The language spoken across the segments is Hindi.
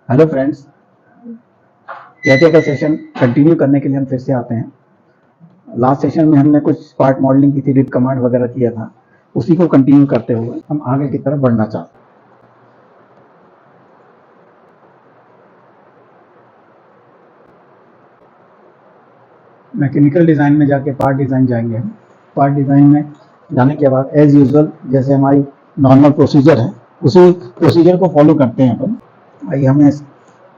हेलो फ्रेंड्स, कैटे का सेशन कंटिन्यू करने के लिए हम फिर से आते हैं। लास्ट सेशन में हमने कुछ पार्ट मॉडलिंग की थी, रिप कमांड वगैरह किया था। उसी को कंटिन्यू करते हुए हम आगे की तरफ बढ़ना चाहते हैं। मैकेनिकल डिज़ाइन में जाके पार्ट डिज़ाइन जाएंगे हम। पार्ट डिज़ाइन में जाने के बाद एज यूजुअल जैसे हमारी नॉर्मल प्रोसीजर है, उसी प्रोसीजर को फॉलो करते हैं अपन। आइए हमें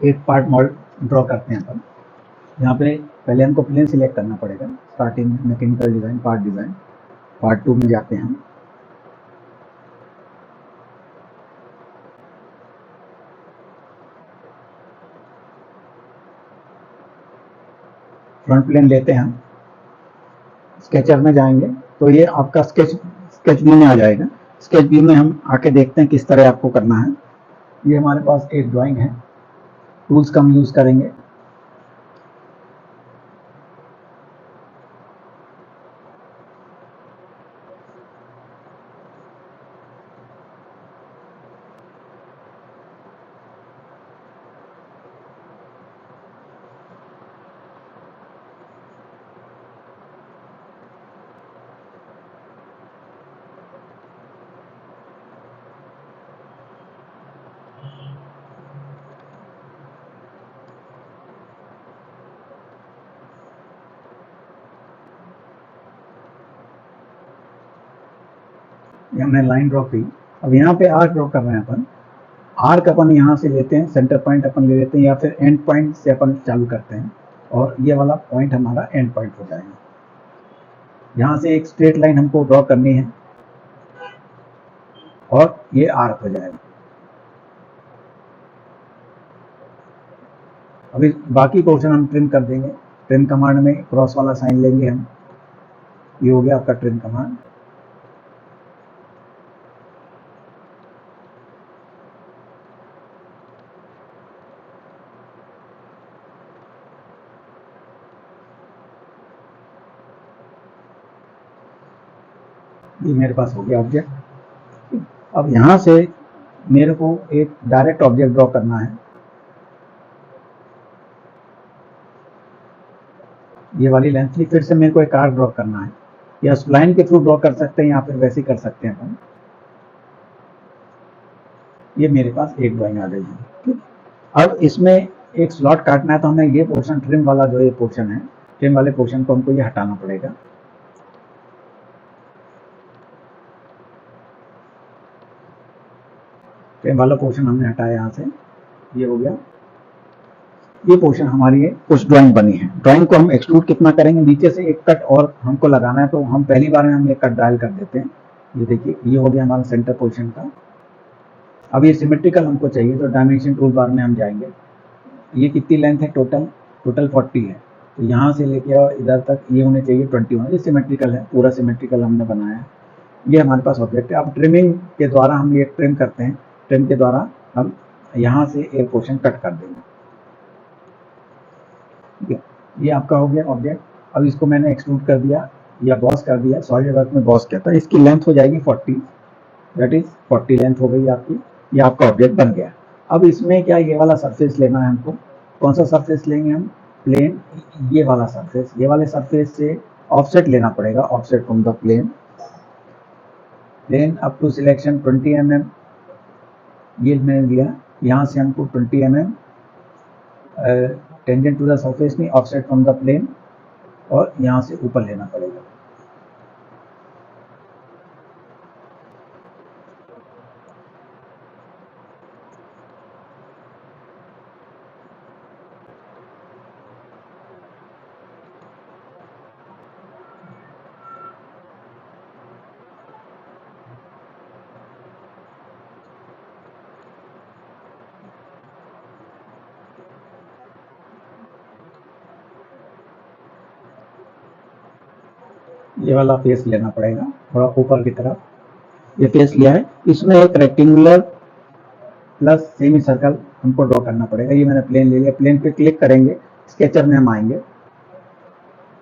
एक पार्ट मॉडल ड्रॉ करते हैं अपन। यहाँ पे पहले हमको प्लेन सिलेक्ट करना पड़ेगा। स्टार्टिंग में mechanical design, part design, part 2 में जाते हैं हम। फ्रंट प्लेन लेते हैं हम, स्केचर में जाएंगे तो ये आपका स्केच व्यू में आ जाएगा। स्केच व्यू में हम आके देखते हैं किस तरह आपको करना है। ये हमारे पास एक ड्राइंग है, टूल्स का हम यूज़ करेंगे। ये हमने लाइन ड्रॉ की। अब यहाँ पे आर्क ड्रॉ कर रहे हैं अपन। आर्क अपन यहाँ से लेते हैं, सेंटर पॉइंट अपन ले लेते हैं, या फिर एंड पॉइंट से अपन चालू करते हैं और ये वाला पॉइंट हमारा एंड पॉइंट हो जाएगा। यहाँ से एक स्ट्रेट लाइन हमको ड्रॉ करनी है और ये आर्क हो जाएगा। अभी बाकी पोर्शन हम ट्रिम कर देंगे। ट्रिम कमांड में क्रॉस वाला साइन लेंगे हम। ये हो गया आपका ट्रिम कमांड। ये मेरे पास हो गया ऑब्जेक्ट। अब यहाँ से मेरे को एक डायरेक्ट ऑब्जेक्ट ड्रॉ करना है। ये वाली लेंथ की फिर से मेरे को एक आर्क ड्रॉ करना है, या स्प्लाइन के थ्रू ड्रॉ कर सकते हैं या फिर वैसे ही कर सकते हैं अपन। ये मेरे पास एक ड्राइंग आ गई है। अब इसमें एक स्लॉट काटना है तो हमें ये पोर्शन ट्रिम वाला, जो ये पोर्शन है, ट्रिम वाले पोर्शन को हमको ये हटाना पड़ेगा। ट्रिम वाला पोर्शन हमने हटाया यहाँ से, ये हो गया। ये पोर्शन हमारी कुछ ड्राइंग बनी है। ड्राइंग को हम एक्सट्रूड कितना करेंगे, नीचे से एक कट और हमको लगाना है, तो हम पहली बार में हम एक कट डायल कर देते हैं। ये देखिए, ये हो गया हमारा सेंटर पोर्शन का। अब ये सिमेट्रिकल हमको चाहिए तो डायमेंशन टूल बार में हम जाएंगे। ये कितनी लेंथ है, टोटल 40 है, तो यहाँ से लेके और इधर तक ये होने चाहिए 21। ये सिमेट्रिकल है, पूरा सिमेट्रिकल हमने बनाया है। ये हमारे पास ऑब्जेक्ट है। अब ट्रिमिंग के द्वारा हम ये ट्रिम करते हैं। ट्रिम के द्वारा हम यहाँ से एक पोर्शन कट कर देंगे। ठीक है, ये आपका हो गया ऑब्जेक्ट। अब इसको मैंने एक्सट्रूड कर दिया या बॉस कर दिया। सॉलिडवर्क में बॉस कहता है। इसकी लेंथ हो जाएगी 40, दैट इज 40 लेंथ हो गई आपकी। ये आपका ऑब्जेक्ट बन गया। अब इसमें क्या, ये वाला सरफेस लेना है हमको। कौन सा सरफेस लेंगे हम, प्लेन। ये वाला सरफेस, ये वाले सरफेस से ऑफसेट लेना पड़ेगा, offset from the plane. Plane up to selection 20 mm, ये मैंने लिया। यहाँ से हमको 20 mm tangent to the surface में, ऑफसेट फ्रॉम द प्लेन, और यहाँ से ऊपर लेना पड़ेगा। ये वाला फेस लेना पड़ेगा थोड़ा ऊपर की तरफ। ये फेस लिया है। इसमें एक रेक्टेंगुलर प्लस सेमी सर्कल हमको ड्रॉ करना पड़ेगा। ये मैंने प्लेन ले लिया। प्लेन पे क्लिक करेंगे, स्केचर में हम आएंगे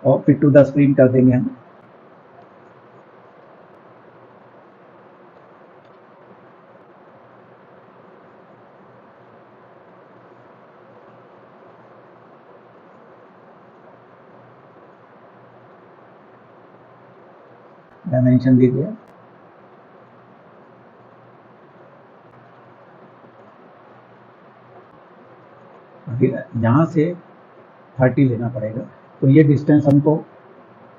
और फिट टू द स्क्रीन कर देंगे हम। डायमेंशन दीजिए। फिर यहाँ से 30 लेना पड़ेगा, तो ये डिस्टेंस हमको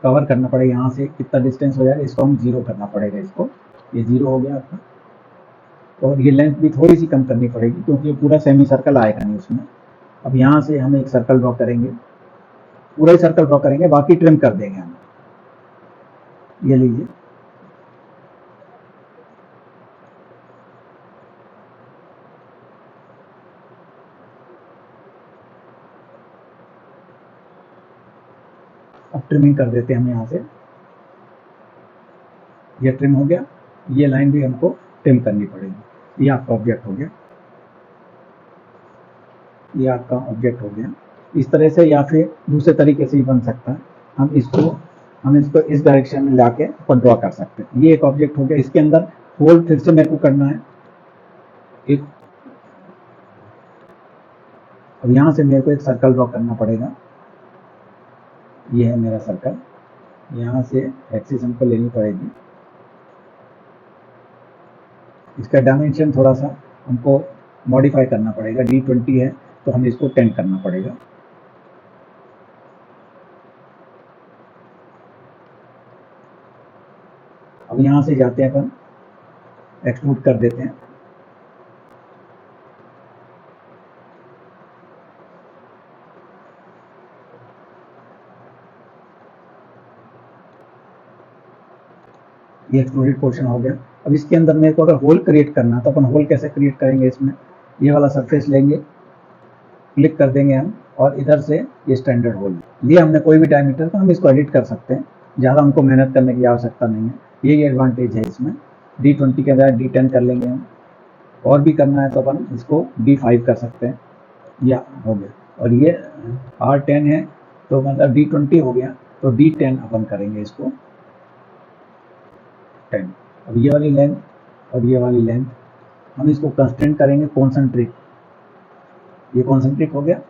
कवर करना पड़ेगा। यहाँ से कितना डिस्टेंस हो जाएगा, इसको हम 0 करना पड़ेगा। इसको ये 0 हो गया आपका, और ये लेंथ भी थोड़ी सी कम करनी पड़ेगी क्योंकि ये पूरा सेमी सर्कल आएगा नहीं उसमें। अब यहाँ से हम एक सर्कल ड्रॉ करेंगे, पूरा ही सर्कल ड्रॉ करेंगे, बाकी ट्रिम कर देंगे हम। ये लीजिए, अब ट्रिमिंग कर देते हैं हम यहाँ से। ये ट्रिम हो गया, ये लाइन भी हमको ट्रिम करनी पड़ेगी। ये आपका ऑब्जेक्ट हो गया, ये आपका ऑब्जेक्ट हो गया। इस तरह से, या फिर दूसरे तरीके से ही बन सकता है। हम इसको इस डायरेक्शन में लाके अपन ड्रॉ कर सकते हैं। ये एक ऑब्जेक्ट हो गया। इसके अंदर होल फिर से मेरे को करना है एक। अब यहाँ से मेरे को एक सर्कल ड्रॉ करना पड़ेगा। ये है मेरा सर्कल, यहाँ से एक्सिस हमको लेनी पड़ेगी। इसका डायमेंशन थोड़ा सा हमको मॉडिफाई करना पड़ेगा। D20 है तो हमें इसको 10 करना पड़ेगा। अब यहाँ से जाते हैं अपन, एक्सट्रूड कर देते हैं। ये एक्सट्रूडेड पोर्शन हो गया। अब इसके अंदर मेरे को अगर होल क्रिएट करना है तो अपन होल कैसे क्रिएट करेंगे, इसमें ये वाला सरफेस लेंगे, क्लिक कर देंगे हम, और इधर से ये स्टैंडर्ड होल ये हमने कोई भी डायमीटर, तो हम इसको एडिट कर सकते हैं। ज़्यादा हमको मेहनत करने की आवश्यकता नहीं है। यही एडवांटेज है इसमें। D20 के बजाय D10 कर लेंगे हम। और भी करना है तो अपन इसको D5 कर सकते हैं, या हो गया। और ये R10 है तो मतलब D20 हो गया, तो D10 अपन करेंगे इसको 10। अब ये वाली लेंथ और ये वाली लेंथ हम इसको कंस्टेंट करेंगे कॉन्सेंट्रिक। ये कॉन्सेंट्रिक हो गया।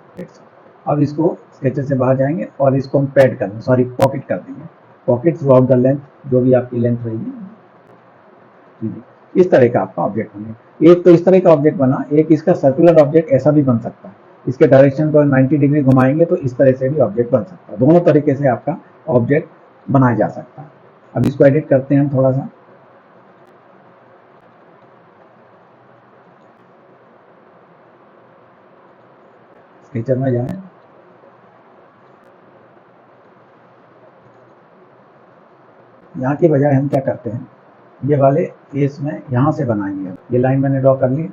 अब इसको स्केचर से बाहर जाएंगे और इसको हम पैड कर देंगे, सॉरी पॉकेट कर देंगे। Pocket through out the length, जो भी आपकी लेंथ रहेगी। इस तरह का आपका ऑब्जेक्ट बने। एक तो इस तरह का ऑब्जेक्ट बना, एक इसका सर्कुलर ऑब्जेक्ट ऐसा भी बन सकता है। इसके डायरेक्शन को 90 डिग्री घुमाएंगे तो इस तरह से भी ऑब्जेक्ट बन सकता है। दोनों तरीके से आपका ऑब्जेक्ट बनाया जा सकता है। अब इसको एडिट करते हैं हम थोड़ा सा। स्केचर में जाएं, यहाँ के बजाय हम क्या करते हैं, ये वाले फेस में यहाँ से बनाएंगे। ये लाइन मैंने ड्रॉ कर ली,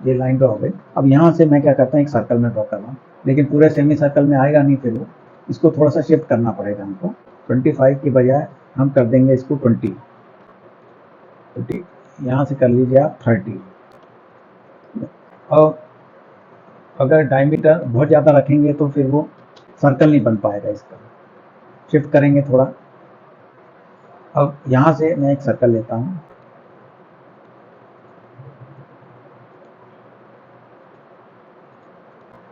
ये लाइन ड्रॉ हो गई। अब यहाँ से मैं क्या करता हूँ, एक सर्कल में ड्रॉ कर रहा हूँ, लेकिन पूरे सेमी सर्कल में आएगा नहीं। फिर वो इसको थोड़ा सा शिफ्ट करना पड़ेगा हमको। 25 की बजाय हम कर देंगे इसको 20। यहाँ से कर लीजिए आप 30। और अगर डायमीटर बहुत ज़्यादा रखेंगे तो फिर वो सर्कल नहीं बन पाएगा। इसका शिफ्ट करेंगे थोड़ा। अब यहाँ से मैं एक सर्कल लेता हूँ,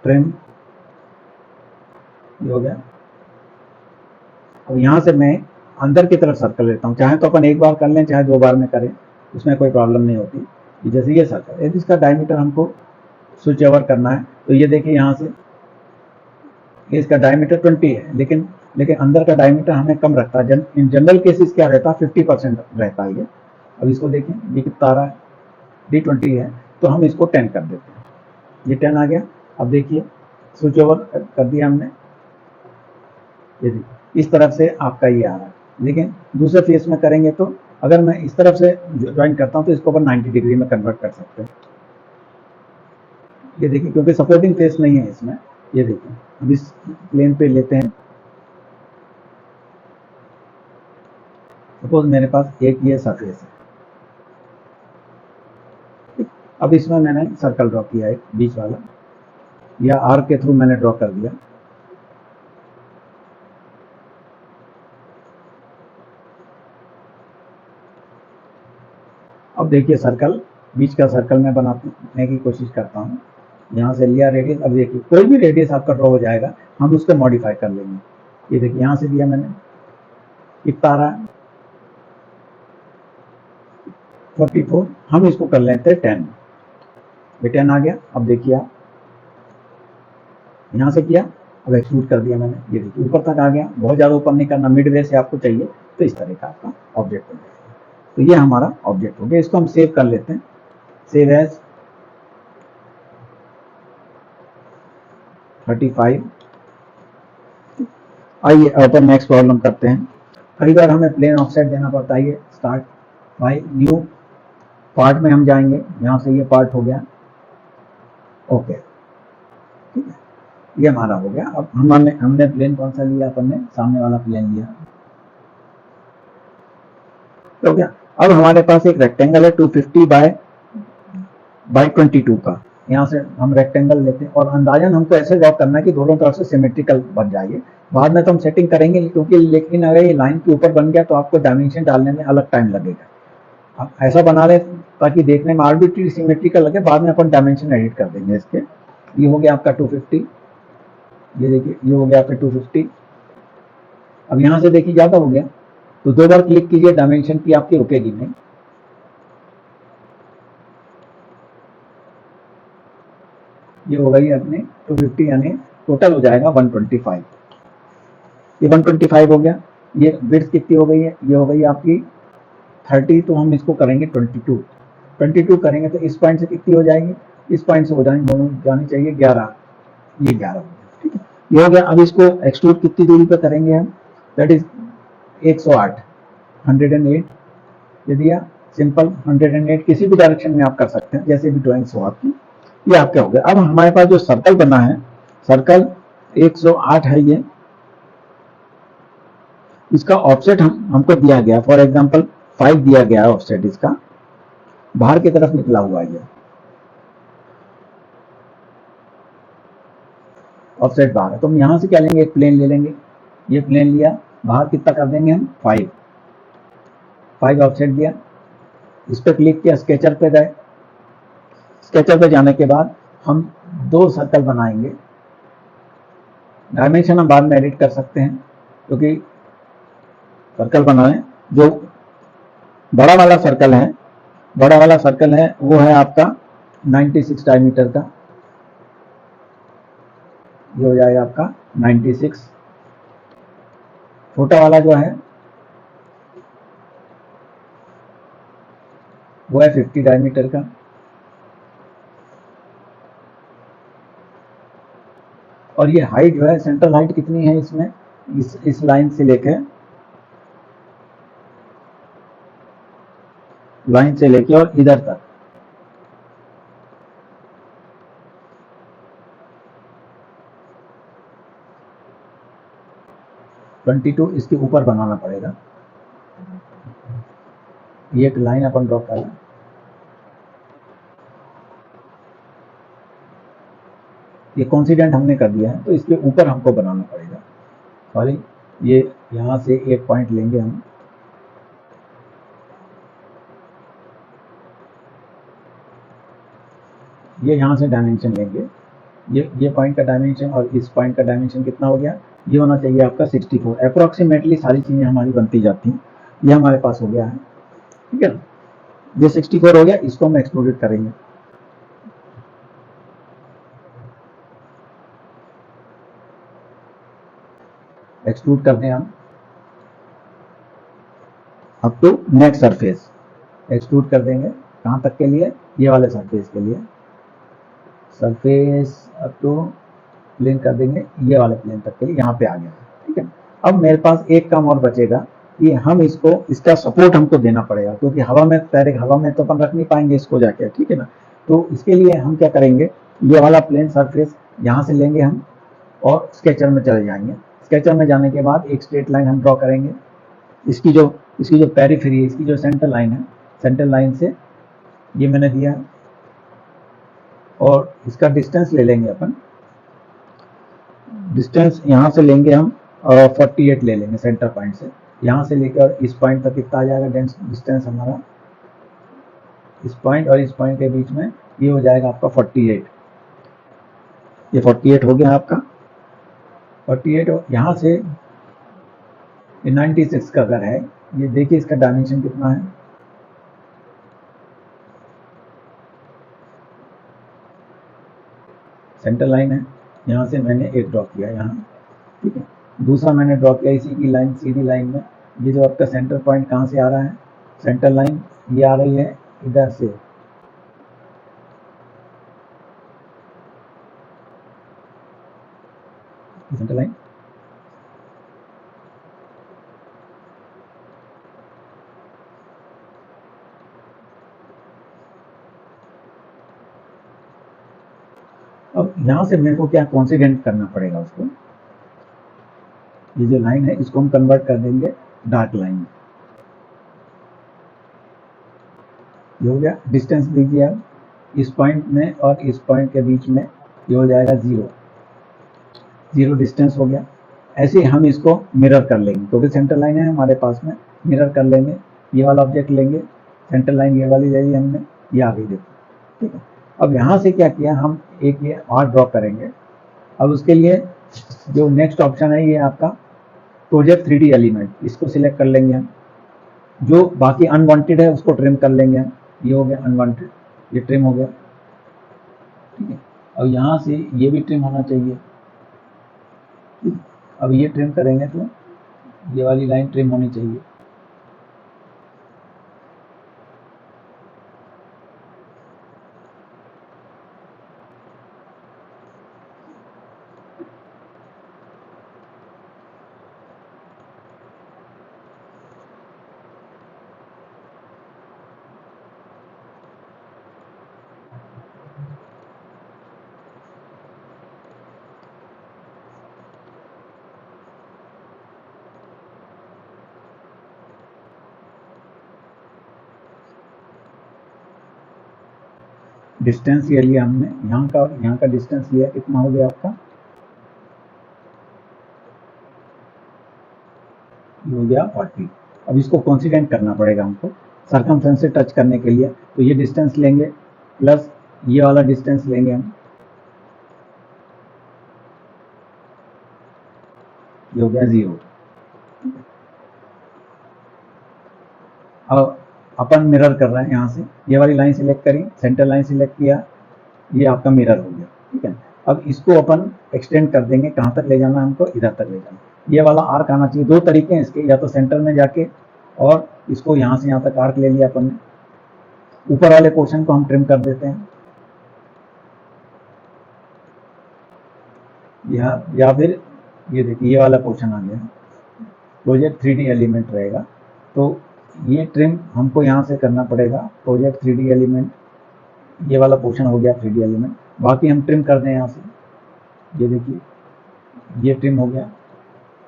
ट्रिम, ये हो गया। अब यहाँ से मैं अंदर की तरफ सर्कल लेता हूँ। चाहे तो अपन एक बार कर लें, चाहे 2 बार में करें, उसमें कोई प्रॉब्लम नहीं होती। जैसे ये सर्कल, यदि इसका डायमीटर हमको स्विच ओवर करना है तो ये देखिए, यहाँ से इसका डायमीटर 20 है, लेकिन अंदर का डायमीटर हमें कम रखता है। इन जनरल केसेस क्या रहता है, 50% रहता है ये। अब इसको देखें, ये कितना आ रहा है, D20 है, तो हम इसको 10 कर देते हैं। ये 10 आ गया। अब देखिए स्विच ओवर कर दिया हमने। ये देखिए इस तरफ से आपका ये आ रहा है, लेकिन दूसरे फेस में करेंगे तो अगर मैं इस तरफ से ज्वाइन करता हूँ तो इसको अपन 90 डिग्री में कन्वर्ट कर सकते हैं। ये देखिए, क्योंकि सपोर्टिंग फेस नहीं है इसमें। ये देखिए, अब इस प्लेन पे लेते हैं। सपोज मेरे पास एक ये सरफेस है। अब इसमें मैंने सर्कल ड्रॉ किया है, बीच वाला, या आर्क के थ्रू मैंने ड्रॉ कर दिया। अब देखिए सर्कल, बीच का सर्कल मैं बनाने की कोशिश करता हूँ। यहाँ से लिया रेडियस। अब देखिए कोई भी रेडियस आपका ड्रॉ हो जाएगा, हम उसको मॉडिफाई कर लेंगे। ये देखिए यहाँ से दिया मैंने, कितना आ रहा है, 44, हम इसको कर लेते हैं 10। ये 10 आ गया। अब देखिए आप यहाँ से किया, अब एक्सट्रूड कर दिया मैंने, ये देखिए ऊपर तक आ गया। बहुत ज़्यादा ऊपर नहीं करना, मिड वे से आपको चाहिए तो इस तरह का आपका ऑब्जेक्ट हो जाएगा। तो ये हमारा ऑब्जेक्ट हो गया। इसको हम सेव कर लेते हैं, सेव एज 35। आइए अपन नेक्स्ट प्रॉब्लम करते हैं। कई बार हमें प्लेन ऑफसेट देना पड़ता है। ये स्टार्ट बाय न्यू पार्ट में हम जाएंगे, यहाँ से ये पार्ट हो गया, ओके ठीक है, ये हमारा हो गया। अब हमने प्लेन कौन सा लिया, अपन ने सामने वाला प्लेन लिया, तो क्या अब हमारे पास एक रेक्टेंगल है 250 बाय 22 का। यहाँ से हम रेक्टेंगल लेते हैं और अंदाजन हमको ऐसे ड्रॉ करना है कि दोनों तरफ से सिमेट्रिकल बन जाएगी। बाद में तो हम सेटिंग करेंगे क्योंकि, लेकिन अगर ये लाइन के ऊपर बन गया तो आपको डायमेंशन डालने में अलग टाइम लगेगा। आप ऐसा बना लें ताकि देखने में आर्बिट्री सिमेट्रिकल लगे, बाद में अपन डायमेंशन एडिट कर देंगे इसके। ये हो गया आपका 250, ये देखिए ये हो गया आपका 250। अब यहाँ से देखिए ज़्यादा हो गया तो 2 बार क्लिक कीजिए, डायमेंशन की आपकी रुकेगी नहीं। ये हो गई अपने 250, यानी टोटल हो जाएगा 125। ये 125 हो गया। ये विड्थ कितनी हो गई है, ये हो गई आपकी 30, तो हम इसको करेंगे 22 करेंगे तो इस पॉइंट से कितनी हो जाएगी, इस पॉइंट से हो जानी चाहिए 11, ये 11 हो गया ठीक है, ये हो गया। अब इसको एक्सट्रूड कितनी दूरी पर करेंगे हम, दैट इज 108, 108 ये दिया, सिंपल 108 किसी भी डायरेक्शन में आप कर सकते हैं, जैसे भी ड्राइंग्स हो आपकी। ये आपका हो गया। अब हमारे पास जो सर्कल बना है, सर्कल 108 है ये, इसका ऑफसेट हमको दिया गया, फॉर एग्जांपल 5 दिया गया है ऑफसेट, इसका बाहर की तरफ निकला हुआ है ये ऑफसेट बाहर है। तो हम यहाँ से क्या लेंगे, एक प्लेन ले लेंगे, ये प्लेन लिया, बाहर कितना कर देंगे हम 5 ऑफसेट दिया, इस पर क्लिक किया, स्केचर पे गए, स्केचर पे जाने के बाद हम 2 सर्कल बनाएंगे। डायमेंशन हम बाद में एडिट कर सकते हैं क्योंकि सर्कल बनाए, जो बड़ा वाला सर्कल है, बड़ा वाला सर्कल है वो है आपका 96 डायमीटर का, ये हो जाएगा आपका 96। छोटा वाला जो है वो है 50 डायमीटर का, और ये हाइट जो है, सेंट्रल हाइट कितनी है इसमें, इस लाइन से लेके और इधर तक 22, इसके ऊपर बनाना पड़ेगा। ये एक लाइन अपन ड्रॉ कर लें, ये कॉन्सिडेंट हमने कर दिया है तो इसके ऊपर हमको बनाना पड़ेगा। सॉरी, ये यहाँ से एक पॉइंट लेंगे हम, ये यहाँ से डायमेंशन लेंगे, ये पॉइंट का डायमेंशन और इस पॉइंट का डायमेंशन कितना हो गया, ये होना चाहिए आपका 64 अप्रोक्सीमेटली। सारी चीज़ें हमारी बनती जाती हैं, ये हमारे पास हो गया है ठीक है। ये 64 हो गया, इसको हम एक्सट्रूड करेंगे। एक्सट्रूड कर दें हम up to next surface, extrude कर देंगे कहाँ तक के लिए, ये वाले सरफेस के लिए, सरफेस अप टू प्लेन कर देंगे, ये वाले प्लेन तक के लिए, यहाँ पे आ गया ठीक है। अब मेरे पास एक काम और बचेगा कि हम इसको, इसका सपोर्ट हमको देना पड़ेगा क्योंकि हवा में, डायरेक्ट हवा में तो अपन रख नहीं पाएंगे इसको जाके, ठीक है ना। तो इसके लिए हम क्या करेंगे, ये वाला प्लेन सरफेस यहाँ से लेंगे हम और स्केचर में चले जाएंगे। स्केचर में जाने के बाद एक स्ट्रेट लाइन हम ड्रॉ करेंगे, इसकी जो पेरिफेरी है, इसकी जो सेंटर लाइन है, सेंटर लाइन से ये मैंने दिया है और इसका डिस्टेंस ले लेंगे अपन, डिस्टेंस यहाँ से लेंगे हम 48 ले लेंगे सेंटर पॉइंट से, यहाँ से लेकर इस पॉइंट तक कितना आ जाएगा डिस्टेंस हमारा, इस पॉइंट और इस पॉइंट के बीच में ये हो जाएगा आपका 48, ये 48 हो गया आपका 48। यहाँ से 96 का अगर है, ये देखिए इसका डायमेंशन कितना है, सेंटर लाइन है, यहाँ से मैंने एक ड्रॉ किया यहाँ, ठीक है। दूसरा मैंने ड्रॉ किया इसी की लाइन, सीधी लाइन में। ये जो आपका सेंटर पॉइंट कहाँ से आ रहा है, सेंटर लाइन ये आ रही है इधर से, सेंटर लाइन। अब यहाँ से मेरे को क्या कॉन्सिडेंट करना पड़ेगा उसको, ये जो लाइन है इसको हम कन्वर्ट कर देंगे डार्क लाइन में। ये हो गया। डिस्टेंस दीजिए आप इस पॉइंट में और इस पॉइंट के बीच में, ये हो जाएगा 0, 0 डिस्टेंस हो गया। ऐसे ही हम इसको मिरर कर लेंगे, क्योंकि सेंटर लाइन है हमारे पास में, मिरर कर लेंगे। ये वाला ऑब्जेक्ट लेंगे, सेंटर लाइन ये वाली ले ली हमने, ये आ गई देखो, ठीक है। अब यहाँ से क्या किया, हम एक ये और ड्रॉ करेंगे। अब उसके लिए जो नेक्स्ट ऑप्शन है ये आपका प्रोजेक्ट 3D एलिमेंट, इसको सिलेक्ट कर लेंगे हम। जो बाकी अनवांटेड है उसको ट्रिम कर लेंगे हम। ये हो गया अनवांटेड, ये ट्रिम हो गया, ठीक है। अब यहाँ से ये भी ट्रिम होना चाहिए, ठीक है। अब ये ट्रिम करेंगे तो ये वाली लाइन ट्रिम होनी चाहिए। डिस्टेंस ये लिया हमने, यहाँ का डिस्टेंस लिया, कितना हो गया आपका, ये हो गया 40। अब इसको कॉन्सिडेंट करना पड़ेगा हमको सर्कमफ्रेंस से टच करने के लिए, तो ये डिस्टेंस लेंगे प्लस ये वाला डिस्टेंस लेंगे हम, ये हो गया 0। अब अपन मिरर कर रहे हैं, यहाँ से ये वाली लाइन सिलेक्ट करी, सेंटर लाइन सिलेक्ट किया, ये आपका मिरर हो गया, ठीक है। अब इसको अपन एक्सटेंड कर देंगे, कहाँ तक ले जाना है हमको, इधर तक ले जाना। ये वाला आर्क आना चाहिए। दो तरीके हैं इसके, या तो सेंटर में जाके और इसको यहाँ से यहाँ तक आर्क ले लिया अपन ने, ऊपर वाले पोर्शन को हम ट्रिम कर देते हैं, या फिर ये देखिए ये वाला पोर्शन आ गया, प्रोजेक्ट 3D एलिमेंट रहेगा, तो ये ट्रिम हमको यहाँ से करना पड़ेगा। प्रोजेक्ट 3D एलिमेंट, ये वाला पोर्शन हो गया 3D एलिमेंट, बाकी हम ट्रिम कर दें यहाँ से। ये देखिए ये ट्रिम हो गया,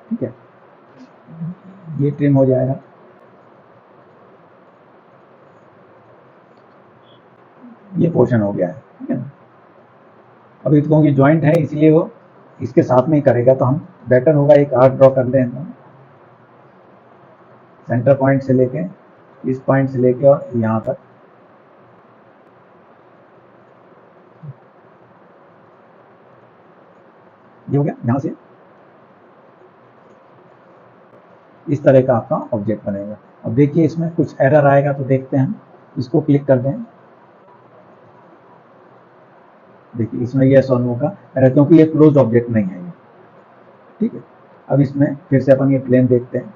ठीक है, ये ट्रिम हो जाएगा, ये पोर्शन हो गया है, ठीक है ना। अभी तो क्योंकि ज्वाइंट है इसलिए वो इसके साथ में ही करेगा, तो हम बेटर होगा एक आर्क ड्रॉ कर दें हम, सेंटर पॉइंट से लेके इस पॉइंट से लेके और यहाँ तक। ये हो गया। यहाँ से इस तरह का आपका ऑब्जेक्ट बनेगा। अब देखिए इसमें कुछ एरर आएगा तो देखते हैं, इसको क्लिक कर दें। देखिए इसमें यस और नो का एरर, क्योंकि ये क्लोज्ड ऑब्जेक्ट नहीं है ये, ठीक है। अब इसमें फिर से अपन ये प्लेन देखते हैं।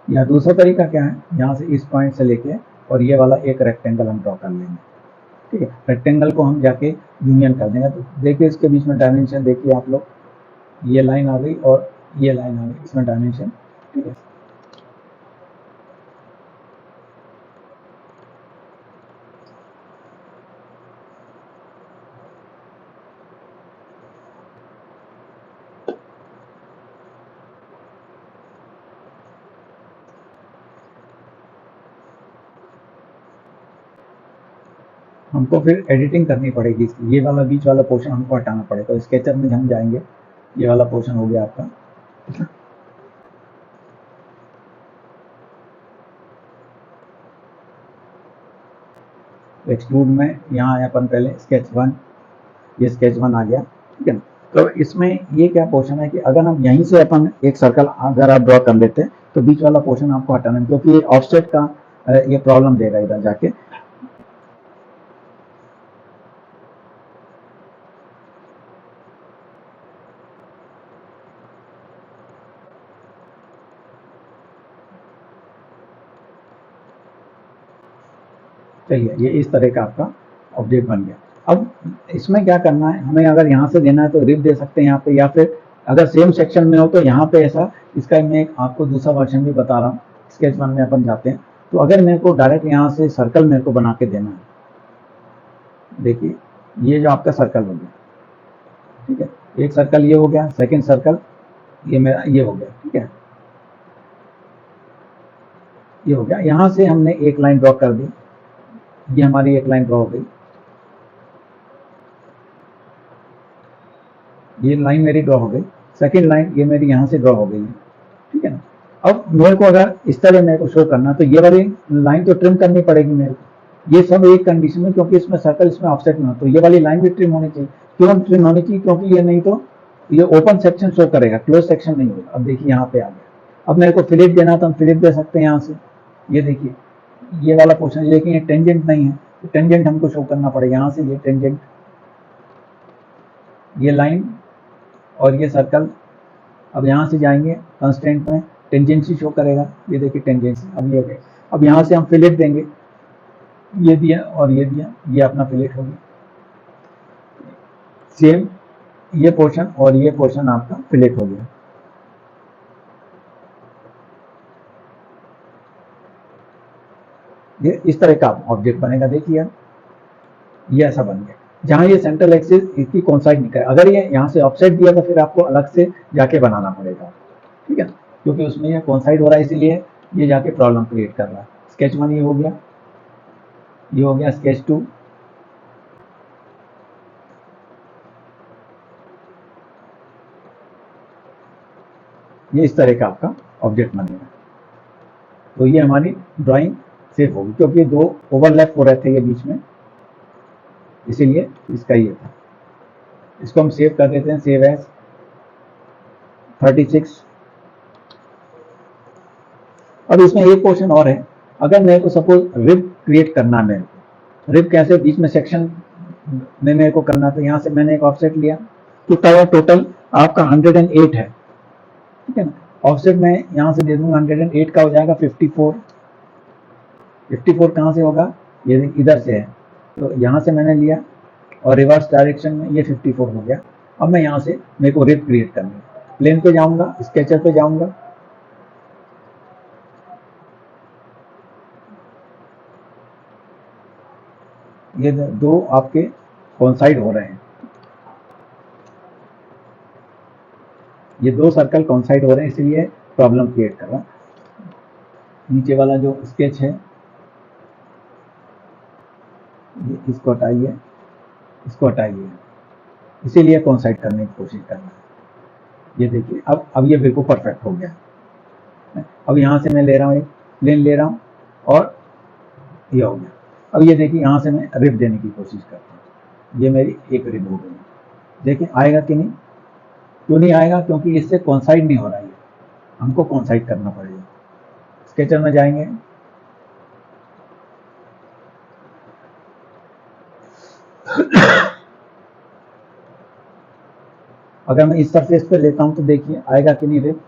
या दूसरा तरीका क्या है, यहाँ से इस पॉइंट से लेके और ये वाला एक रेक्टेंगल हम ड्रॉ कर लेंगे, ठीक है। रेक्टेंगल को हम जाके यूनियन कर देंगे, तो देखिए इसके बीच में डायमेंशन देखिए आप लोग, ये लाइन आ गई और ये लाइन आ गई, इसमें डायमेंशन, ठीक है। हमको फिर एडिटिंग करनी पड़ेगी इसकी, ये वाला बीच वाला पोर्शन हमको हटाना पड़ेगा। तो स्केचर में हम जाएंगे, ये वाला पोर्शन हो गया आपका, ठीक है। एक्सट्रूड में यहाँ आए अपन पहले, स्केच 1, ये स्केच 1 आ गया, ठीक है ना। तो इसमें ये क्या पोर्शन है कि अगर हम यहीं से अपन एक सर्कल अगर आप ड्रॉ कर लेते हैं तो बीच वाला पोर्शन आपको हटाना है, क्योंकि ये ऑफसेट का ये प्रॉब्लम देगा इधर जाके। चलिए, ये इस तरह का आपका ऑब्जेक्ट बन गया। अब इसमें क्या करना है, हमें अगर यहाँ से देना है तो रिप दे सकते हैं यहाँ पे, या फिर अगर सेम सेक्शन में हो तो यहाँ पे ऐसा, इसका मैं आपको दूसरा वर्जन भी बता रहा हूँ। स्केच 1 में अपन जाते हैं, तो अगर मेरे को डायरेक्ट यहाँ से सर्कल मेरे को बना के देना है, देखिए ये जो आपका सर्कल हो गया, ठीक है, एक सर्कल ये हो गया, सेकेंड सर्कल ये मेरा ये हो गया, ठीक है, ये हो गया। यहाँ से हमने एक लाइन ड्रॉ कर दी, ये हमारी एक लाइन ड्रॉ हो गई, ये लाइन मेरी ड्रॉ हो गई। सेकेंड लाइन ये मेरी यहाँ से ड्रॉ हो गई है, ठीक है ना। अब मेरे को अगर इस तरह मेरे को शो करना, तो ये वाली लाइन तो ट्रिम करनी पड़ेगी मेरे को, ये सब एक कंडीशन में, क्योंकि इसमें सर्कल इसमें ऑफसेट में हो, तो ये वाली लाइन भी ट्रिम होनी चाहिए। क्यों ट्रिम होनी चाहिए? क्योंकि ये नहीं तो ये ओपन सेक्शन शो करेगा, क्लोज सेक्शन नहीं होगा। अब देखिए यहाँ पे आ गया। अब मेरे को फिलिप देना, तो हम फिलिप दे सकते हैं यहाँ से। ये देखिए ये वाला पोर्शन, लेकिन ये टेंजेंट नहीं है, तो टेंजेंट हमको शो करना पड़ेगा यहाँ से। ये टेंजेंट, ये लाइन और ये सर्कल। अब यहाँ से जाएंगे कंस्टेंट में, टेंजेंसी शो करेगा, ये देखिए टेंजेंसी। अब ये गए, अब यहाँ से हम फिलेट देंगे, ये दिया और ये दिया, ये अपना फिलेट हो गया। सेम ये पोर्शन और ये पोर्शन आपका फिलेट हो गया। ये इस तरह का ऑब्जेक्ट बनेगा। देखिए ये ऐसा बन गया, जहां ये सेंट्रल एक्सिस इसकी कोइंसाइड नहीं करे। अगर ये यहाँ से ऑफसेट दिया तो फिर आपको अलग से जाके बनाना पड़ेगा, ठीक है, क्योंकि उसमें ये कोइंसाइड हो रहा है, इसीलिए ये जाके प्रॉब्लम क्रिएट कर रहा है। स्केच 1 ये हो गया, ये हो गया स्केच 2। ये इस तरह का आपका ऑब्जेक्ट बनेगा। तो ये हमारी ड्राइंग सेव होगी, क्योंकि दो ओवरलैप हो रहे थे ये बीच में, इसीलिए इसका ये था। इसको हम सेव कर देते हैं, सेव एज 36। अब इसमें एक क्वेश्चन और है, अगर मेरे को सपोज रिब क्रिएट करना है, मेरे को रिब कैसे बीच में सेक्शन में मेरे को करना, तो यहाँ से मैंने एक ऑफसेट लिया, कितना टोटल आपका 108 है, ठीक है ना। ऑफसेट में यहाँ से दे दूंगा 108 का हो जाएगा 54। 54 कहाँ से होगा, ये इधर से है, तो यहाँ से मैंने लिया और रिवर्स डायरेक्शन में ये 54 हो गया। अब मैं यहाँ से मेरे को रिब क्रिएट करनी है, प्लेन पे जाऊंगा, स्केचर पे जाऊंगा, ये दो आपके कोइंसाइड हो रहे हैं, ये दो सर्कल कोइंसाइड हो रहे हैं, इसलिए प्रॉब्लम क्रिएट कर रहा है। नीचे वाला जो स्केच है ये, इसको हटाइए, इसको हटाइए, इसीलिए कोइंसाइड करने की कोशिश करना है। ये देखिए अब ये बिल्कुल परफेक्ट हो गया। अब यहाँ से मैं ले रहा हूँ, एक प्लेन ले रहा हूँ और ये हो गया। अब ये देखिए यहाँ से मैं रिब देने की कोशिश करता हूँ, ये मेरी एक रिब हो गई। देखिए आएगा कि नहीं? क्यों नहीं आएगा? क्योंकि इससे कोइंसाइड नहीं हो रहा है, हमको कोइंसाइड करना पड़ेगा। स्केचर में जाएंगे, अगर मैं इस सरफेस पे लेता हूं तो देखिए आएगा कि नहीं रिब?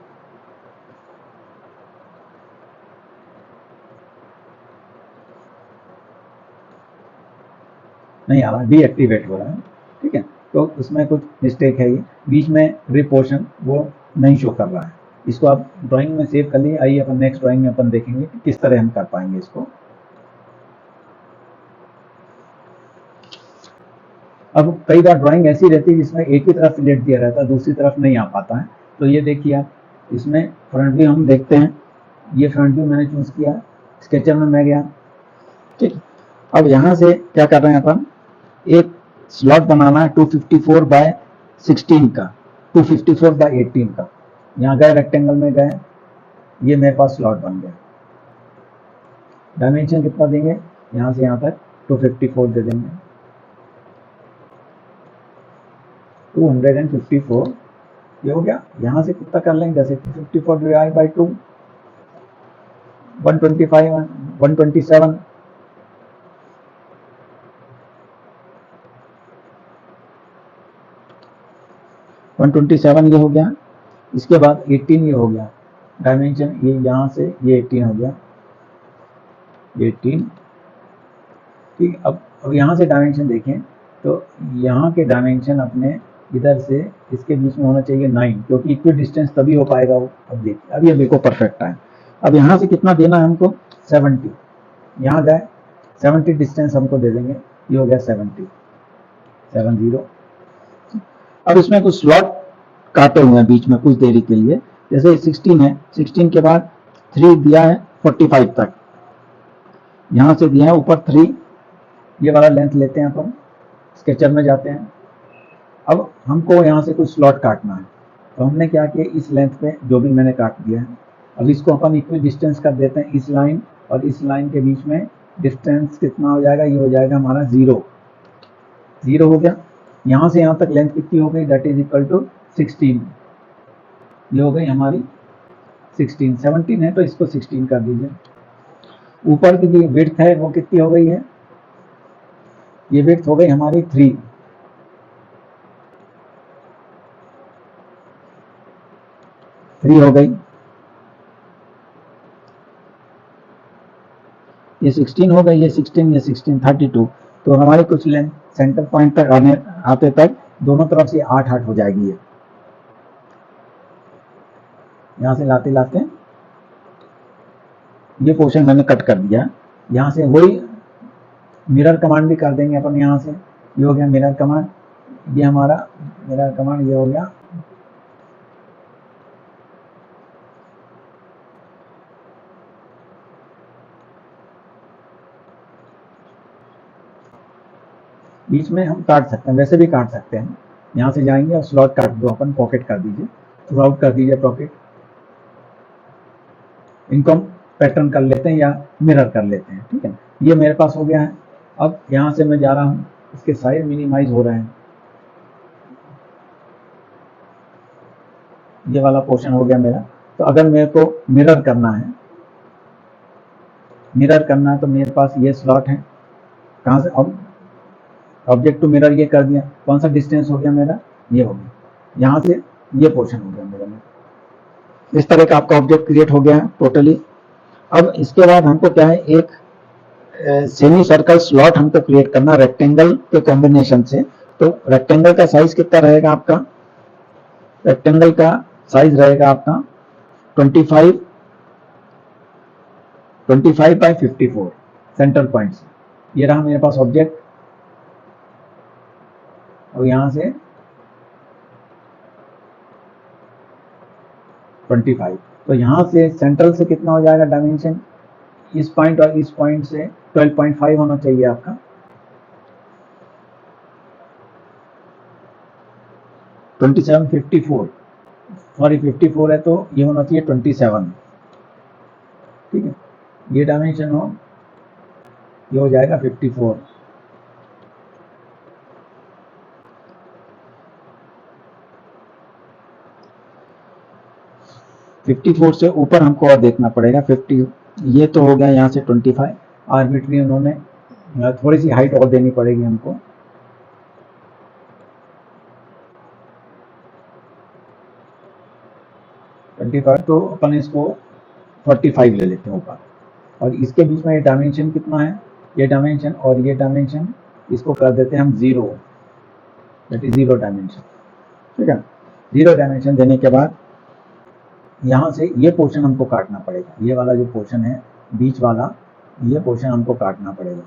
नहीं आ रहा, डीएक्टिवेट हो रहा है, ठीक है। तो उसमें कुछ मिस्टेक है, ये बीच में रिब पोर्शन वो नहीं शो कर रहा है। इसको आप ड्राइंग में सेव कर लिए। आइए अपन नेक्स्ट ड्राइंग में अपन देखेंगे कि किस तरह हम कर पाएंगे इसको। अब कई बार ड्राइंग ऐसी रहती है जिसमें एक ही तरफ फिलेट दिया रहता है, दूसरी तरफ नहीं आ पाता है। तो ये देखिए आप, इसमें फ्रंट व्यू हम देखते हैं, ये फ्रंट व्यू मैंने चूज किया, स्केचर में मैं गया, ठीक। अब यहाँ से क्या कर रहे हैं अपन, एक स्लॉट बनाना है 254 बाय 16 का, 254 बाय 18 का। यहाँ गए, रेक्टेंगल में गए, ये मेरे पास स्लॉट बन गया। डायमेंशन कितना देंगे, यहाँ से यहाँ तक 254 दे देंगे। 254 ये हो गया। यहाँ से कितना कर लेंगे, जैसे 254 डिवाइड बाई 2 125 127 127 ये हो गया। इसके बाद 18 ये हो गया डायमेंशन, ये यहाँ से ये 18 हो गया, ये 18 ठीक। अब यहाँ से डायमेंशन देखें तो यहाँ के डायमेंशन अपने इधर से इसके बीच में होना चाहिए 9, क्योंकि इक्वल डिस्टेंस तभी हो पाएगा वो। अब देखिए अब ये बिल्कुल परफेक्ट है। अब यहाँ से कितना देना है हमको, 70, यहाँ गए 70 डिस्टेंस हमको दे देंगे, ये हो गया 70। अब इसमें कुछ स्लॉट काटे हुए हैं बीच में कुछ देरी के लिए, जैसे 16 है, 16 के बाद 3 दिया है 45 तक, यहाँ से दिया है ऊपर 3, ये वाला लेंथ लेते हैं अपन, स्केचर में जाते हैं। अब हमको यहाँ से कुछ स्लॉट काटना है, तो हमने क्या किया, इस लेंथ पे जो भी मैंने काट दिया है, अब इसको अपन इक्वल डिस्टेंस कर देते हैं। इस लाइन और इस लाइन के बीच में डिस्टेंस कितना हो जाएगा, ये हो जाएगा हमारा 0 हो गया। यहाँ से यहाँ तक लेंथ कितनी हो गई, दैट इज इक्वल टू 16, ये हो गई हमारी 16। 17 है तो इसको 16 कर दीजिए। ऊपर की जो विड्थ है वो कितनी हो गई है, ये विड्थ हो गई हमारी 3 हो गई। ये 16 हो गई, ये 16 32। तो हमारी कुछ लेंथ सेंटर पॉइंट तक आते तक दोनों तरफ से 8 हो जाएगी। ये यहाँ से लाते लाते ये पोर्शन मैंने कट कर दिया। यहाँ से वही मिरर कमांड भी कर देंगे अपन, यहाँ से ये हो गया मिरर कमांड, ये हमारा मिरर कमांड ये हो गया। बीच में हम काट सकते हैं, वैसे भी काट सकते हैं। यहाँ से जाएंगे और स्लॉट काट दो अपन, पॉकेट कर दीजिए, थ्रू आउट कर दीजिए पॉकेट। इनको हम पैटर्न कर लेते हैं या मिरर कर लेते हैं, ठीक है। ये मेरे पास हो गया है। अब यहाँ से मैं जा रहा हूँ, इसके साइज मिनिमाइज हो रहे हैं, ये वाला पोर्शन हो गया मेरा। तो अगर मेरे को मिरर करना है तो मेरे पास ये स्लॉट है। कहाँ से, अब ऑब्जेक्ट टू मिरर ये कर दिया, कौन सा डिस्टेंस हो गया मेरा, ये हो गया। यहाँ से ये पोर्शन हो गया मेरा। इस तरह का आपका ऑब्जेक्ट क्रिएट हो गया है टोटली। अब इसके बाद हमको क्या है, एक सेमी सर्कल स्लॉट हमको क्रिएट करना रेक्टेंगल के कॉम्बिनेशन से। तो रेक्टेंगल का साइज कितना रहेगा आपका, रेक्टेंगल का साइज रहेगा आपका 25 बाई 54 सेंटर पॉइंट से। ये रहा मेरे पास ऑब्जेक्ट, और यहां से 25, तो यहां से सेंट्रल से कितना हो जाएगा डायमेंशन, इस पॉइंट और इस पॉइंट से 12.5 होना चाहिए आपका। 54 है, तो ये होना चाहिए 27, ठीक है। ये डायमेंशन हो, ये हो जाएगा 54। से ऊपर हमको और देखना पड़ेगा 50। ये तो हो गया यहाँ से 25, आर्बिट्री उन्होंने थोड़ी सी हाइट और देनी पड़ेगी हमको। तो अपन इसको 45 ले लेते हैं ऊपर, और इसके बीच में ये डायमेंशन कितना है, ये डायमेंशन और ये डायमेंशन, इसको कर देते हैं हम 0, दैट इज 0 डायमेंशन, ठीक है। 0 डायमेंशन देने के बाद यहाँ से ये पोर्शन हमको काटना पड़ेगा, ये वाला जो पोर्शन है बीच वाला, ये पोर्शन हमको काटना पड़ेगा।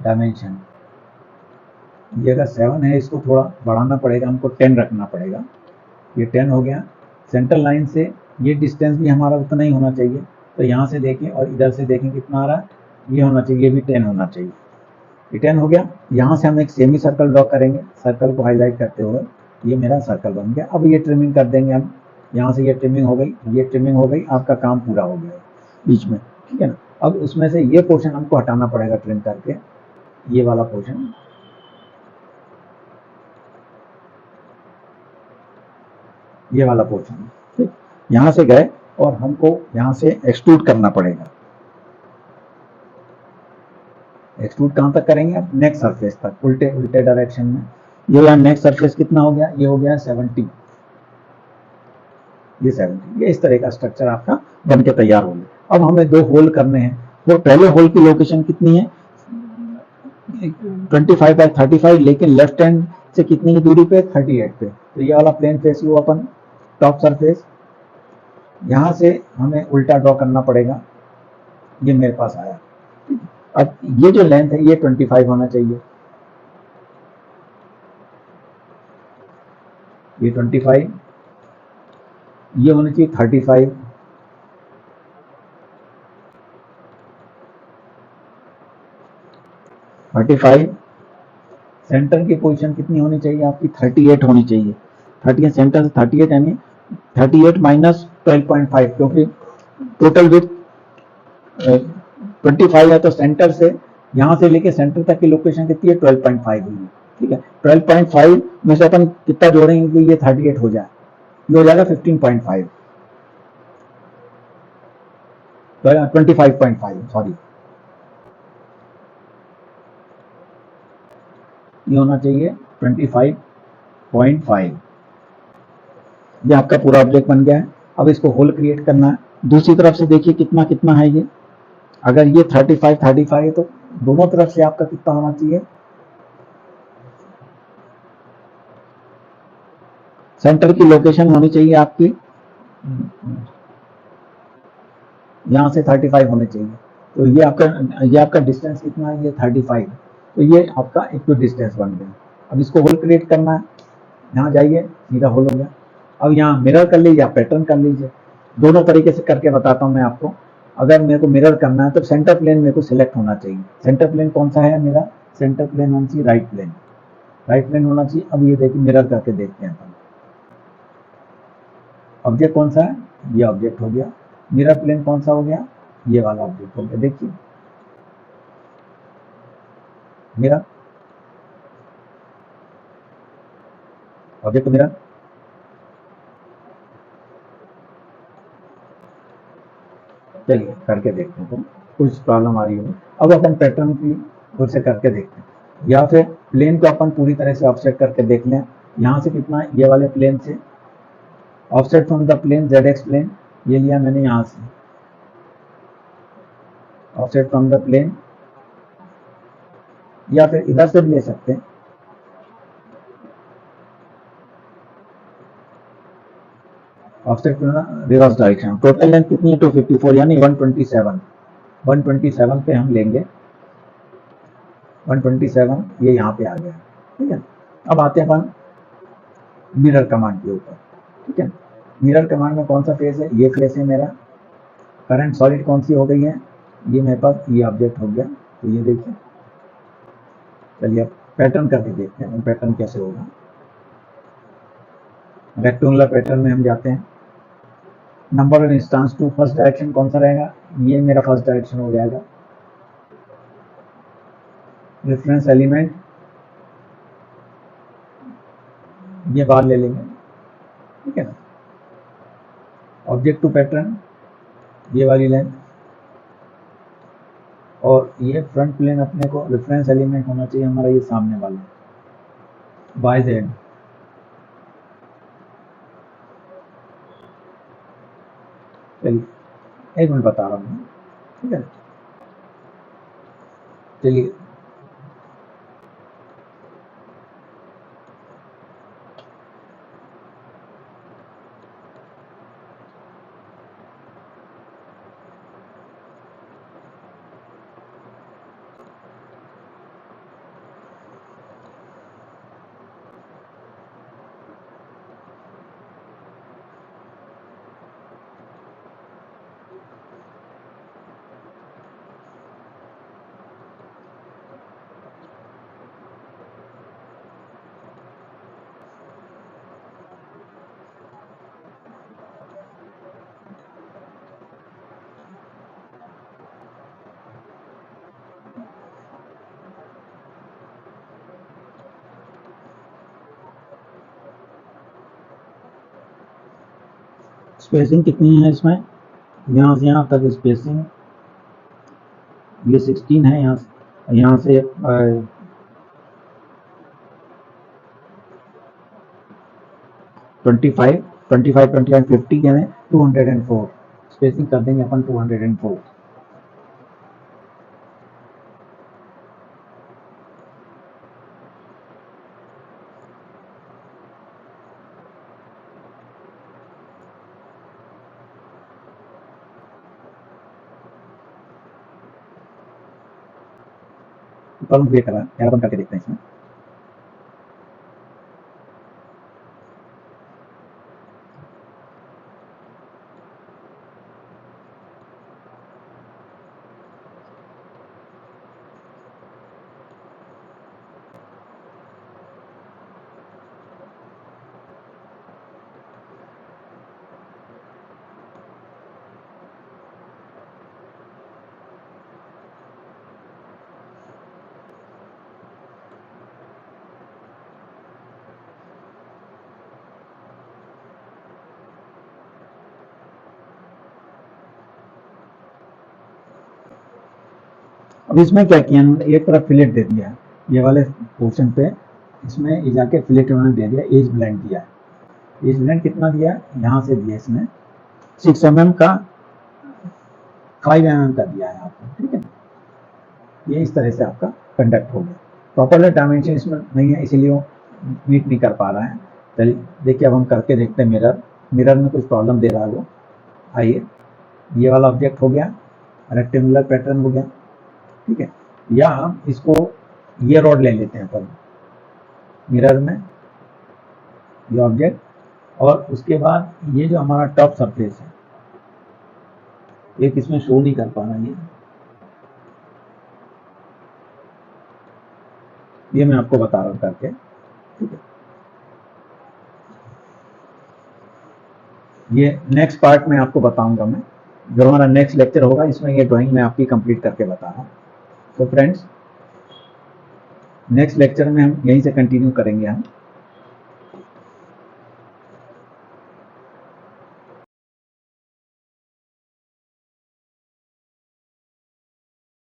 डायमेंशन ये अगर 7 है, इसको थोड़ा बढ़ाना पड़ेगा हमको, 10 रखना पड़ेगा। ये 10 हो गया। सेंटर लाइन से ये डिस्टेंस भी हमारा उतना ही होना चाहिए। तो यहाँ से देखें और इधर से देखें कितना आ रहा है, ये होना चाहिए, ये भी 10 होना चाहिए। ये 10 हो गया। यहाँ से हम एक सेमी सर्कल ड्रॉ करेंगे, सर्कल को हाईलाइट करते हुए, ये मेरा सर्कल बन गया। अब ये ट्रिमिंग कर देंगे हम, यहाँ से ये ट्रिमिंग हो गई, ये ट्रिमिंग हो गई, आपका काम पूरा हो गया बीच में, ठीक है ना। अब उसमें से ये पोर्शन हमको हटाना पड़ेगा ट्रिम करके, ये वाला पोर्शन, ये वाला पोर्शन, ठीक। यहां से गए और हमको यहां से एक्सट्रूड करना पड़ेगा। एक्सट्रूड कहां तक करेंगे? नेक्स्ट सरफेस तक, उल्टे उल्टे डायरेक्शन में। ये यहाँ नेक्स्ट सरफेस कितना हो गया? ये हो गया 70, ये 70। ये इस तरह का स्ट्रक्चर आपका बन के तैयार हो गया। अब हमें 2 होल करने हैं। वो पहले होल की लोकेशन कितनी है? 25/35, लेकिन लेफ्ट हैंड से कितनी की दूरी पे? 38 पे। तो ये वाला plane face you upon top surface, यहां से हमें उल्टा ड्रॉ करना पड़ेगा। ये मेरे पास आया। अब ये जो लेंथ है ये 25 होना चाहिए, ये 25, ये होना चाहिए 35, सेंटर की पोजीशन कितनी होनी चाहिए आपकी? 38 होनी चाहिए। 38 सेंटर से 38 यानी 38 माइनस 12.5, क्योंकि टोटल विथ 25 है, तो सेंटर से यहां से लेके सेंटर तक की लोकेशन कितनी है? 12.5 हुई है, ठीक है। 12.5 में से अपन कितना जोड़ेंगे कि ये 38 हो जाए? ये हो जाएगा 15.5, 25.5, सॉरी। ये होना चाहिए 25.5। ये आपका पूरा ऑब्जेक्ट बन गया है। अब इसको होल क्रिएट करना है। दूसरी तरफ से देखिए कितना कितना है ये। अगर ये 35 है तो दोनों तरफ से आपका कितना होना चाहिए? सेंटर की लोकेशन होनी चाहिए आपकी, यहां से 35 होने चाहिए। तो ये आपका डिस्टेंस कितना है? ये 35। तो ये आपका इक्वल डिस्टेंस बन गया। अब इसको होल क्रिएट करना है। यहाँ जाइए, सीधा होल हो गया। अब यहाँ मिरर कर लीजिए, आप पैटर्न कर लीजिए। दोनों तरीके से करके बताता हूँ मैं आपको। अगर मेरे को मिरर करना है तो सेंटर प्लेन मेरे को सिलेक्ट होना चाहिए। सेंटर प्लेन कौन सा है मेरा? सेंटर प्लेन होना चाहिए राइट प्लेन, राइट प्लेन होना चाहिए। अब ये देखिए मिरर करके देखते हैं अपन। ऑब्जेक्ट कौन सा है? ये ऑब्जेक्ट हो गया। मिरर प्लेन कौन सा हो गया? ये वाला ऑब्जेक्ट हो गया। देखिए मिरर, ऑब्जेक्ट मिरर। चलिए करके देखते हैं, तो कुछ प्रॉब्लम आ रही होगी। अब अपन पैटर्न की फिर से करके देखते हैं, या फिर प्लेन को अपन पूरी तरह से ऑफसेट करके देख लें। यहाँ से कितना? ये वाले प्लेन से offset from the plane ZX plane, ये लिया मैंने यहाँ से ऑफसेट फ्रॉम द प्लेन, या फिर इधर से भी ले सकते हैं। Offset reverse direction. Total length कितनी है? 254 यानी 127। 127 पे हम लेंगे। 127 ये यहाँ पे आ गया, ठीक है। अब आते हैं अपन मिरर कमांड के ऊपर, ठीक है। मिरर कमांड में कौन सा फेस है? ये फेस है मेरा। करंट सॉलिड कौन सी हो गई है? ये मेरे पास ये ऑब्जेक्ट हो गया। तो ये देखिए, चलिए अब पैटर्न करके देखते हैं पैटर्न कैसे होगा। रेक्टेंगुलर पैटर्न में हम जाते हैं। Number of instance to first direction कौन सा रहेगा? ये मेरा फर्स्ट डायरेक्शन हो जाएगा। रेफरेंस एलिमेंट ये बाहर ले लेंगे, ठीक है ना। ऑब्जेक्ट टू पैटर्न ये वाली लेंथ, और ये फ्रंट प्लेन अपने को रेफरेंस एलिमेंट होना चाहिए हमारा ये सामने वाला बाय जेड। चलिए 1 मिनट बता रहा हूँ, ठीक है। चलिए स्पेसिंग कितनी है इसमें, यहाँ से यहाँ तक स्पेसिंग ये 16 है, यहाँ से 25 25 25 50 यानी 204 स्पेसिंग कर देंगे अपन 204। कॉलम क्रिएट करा यार, अपन करके देखते हैं इसमें। अब इसमें क्या किया, एक तरफ फिलेट दे दिया है ये वाले पोर्शन पे, इसमें ये जाके फिलेट उन्होंने दे दिया, एज ब्लेंड दिया है। एज ब्लेंड कितना दिया, यहाँ से दिया इसमें 6 mm का 5 mm का दिया है आपको, ठीक है। ये इस तरह से आपका कंडक्ट हो गया। प्रॉपर डायमेंशन इसमें नहीं है, इसीलिए वो मीट नहीं कर पा रहा है। चलिए देखिए, अब हम करके देखते हैं। मिरर में कुछ प्रॉब्लम दे रहा है वो। आइए, ये वाला ऑब्जेक्ट हो गया, रेक्टेंगुलर पैटर्न हो गया, ठीक है। या हम इसको ये रॉड ले लेते हैं पर मिरर में ये ऑब्जेक्ट, और उसके बाद ये जो हमारा टॉप सरफेस है, एक इसमें शो नहीं कर पा रहा है, ये मैं आपको बता रहा हूँ करके, ठीक है। ये नेक्स्ट पार्ट में आपको बताऊंगा मैं, जो हमारा नेक्स्ट लेक्चर होगा, इसमें ये ड्राइंग मैं आपकी कंप्लीट करके बता रहा हूँ। तो फ्रेंड्स, नेक्स्ट लेक्चर में हम यहीं से कंटिन्यू करेंगे हम।